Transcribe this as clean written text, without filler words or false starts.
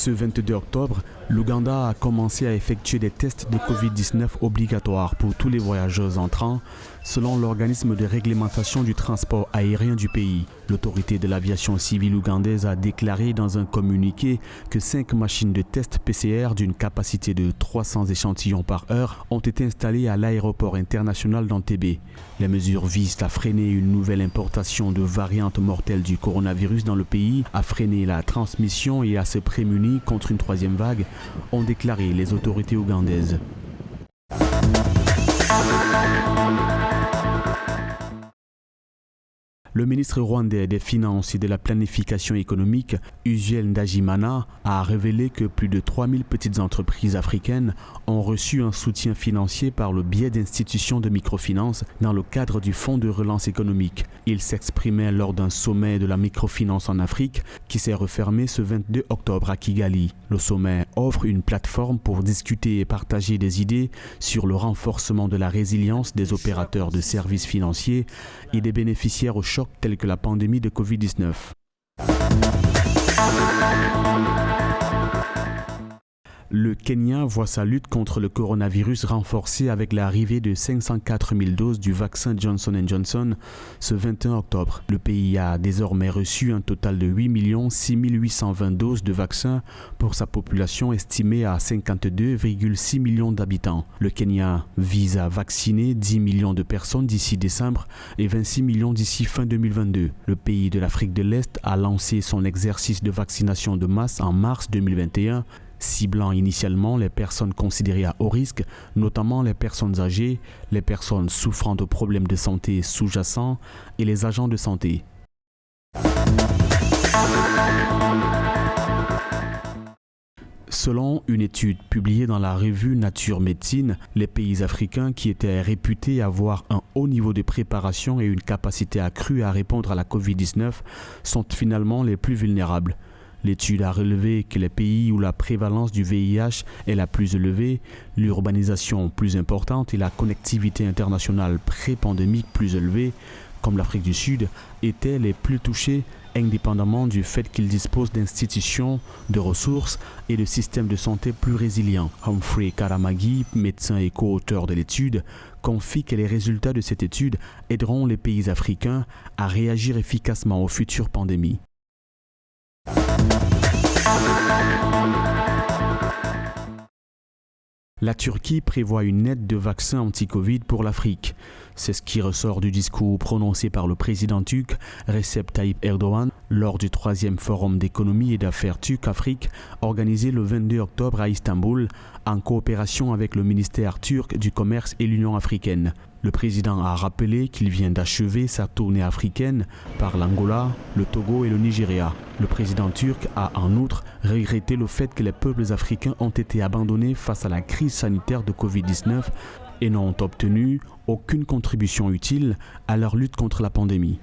Ce 22 octobre, l'Ouganda a commencé à effectuer des tests de Covid-19 obligatoires pour tous les voyageurs entrants, selon l'organisme de réglementation du transport aérien du pays. L'autorité de l'aviation civile ougandaise a déclaré dans un communiqué que 5 machines de test PCR d'une capacité de 300 échantillons par heure ont été installées à l'aéroport international d'Entebbe. Les mesures visent à freiner une nouvelle importation de variantes mortelles du coronavirus dans le pays, à freiner la transmission et à se prémunir contre une troisième vague, ont déclaré les autorités ougandaises. Le ministre rwandais des Finances et de la Planification économique, Uziel Ndagijimana, a révélé que plus de 3000 petites entreprises africaines ont reçu un soutien financier par le biais d'institutions de microfinance dans le cadre du Fonds de relance économique. Il s'exprimait lors d'un sommet de la microfinance en Afrique qui s'est refermé ce 22 octobre à Kigali. Le sommet offre une plateforme pour discuter et partager des idées sur le renforcement de la résilience des opérateurs de services financiers et des bénéficiaires au choc tels que la pandémie de Covid-19. Le Kenya voit sa lutte contre le coronavirus renforcée avec l'arrivée de 504 000 doses du vaccin Johnson & Johnson ce 21 octobre. Le pays a désormais reçu un total de 8 6 820 doses de vaccins pour sa population estimée à 52,6 millions d'habitants. Le Kenya vise à vacciner 10 millions de personnes d'ici décembre et 26 millions d'ici fin 2022. Le pays de l'Afrique de l'Est a lancé son exercice de vaccination de masse en mars 2021, ciblant initialement les personnes considérées à haut risque, notamment les personnes âgées, les personnes souffrant de problèmes de santé sous-jacents et les agents de santé. Selon une étude publiée dans la revue Nature Médecine, les pays africains qui étaient réputés avoir un haut niveau de préparation et une capacité accrue à répondre à la Covid-19 sont finalement les plus vulnérables. L'étude a relevé que les pays où la prévalence du VIH est la plus élevée, l'urbanisation plus importante et la connectivité internationale pré-pandémique plus élevée, comme l'Afrique du Sud, étaient les plus touchés indépendamment du fait qu'ils disposent d'institutions, de ressources et de systèmes de santé plus résilients. Humphrey Karamagi, médecin et co-auteur de l'étude, confie que les résultats de cette étude aideront les pays africains à réagir efficacement aux futures pandémies. La Turquie prévoit une aide de vaccins anti-Covid pour l'Afrique. C'est ce qui ressort du discours prononcé par le président turc Recep Tayyip Erdogan lors du 3e forum d'économie et d'affaires turc-Afrique organisé le 22 octobre à Istanbul en coopération avec le ministère turc du Commerce et l'Union africaine. Le président a rappelé qu'il vient d'achever sa tournée africaine par l'Angola, le Togo et le Nigeria. Le président turc a en outre regretté le fait que les peuples africains ont été abandonnés face à la crise sanitaire de Covid-19 et n'ont obtenu aucune contribution utile à leur lutte contre la pandémie.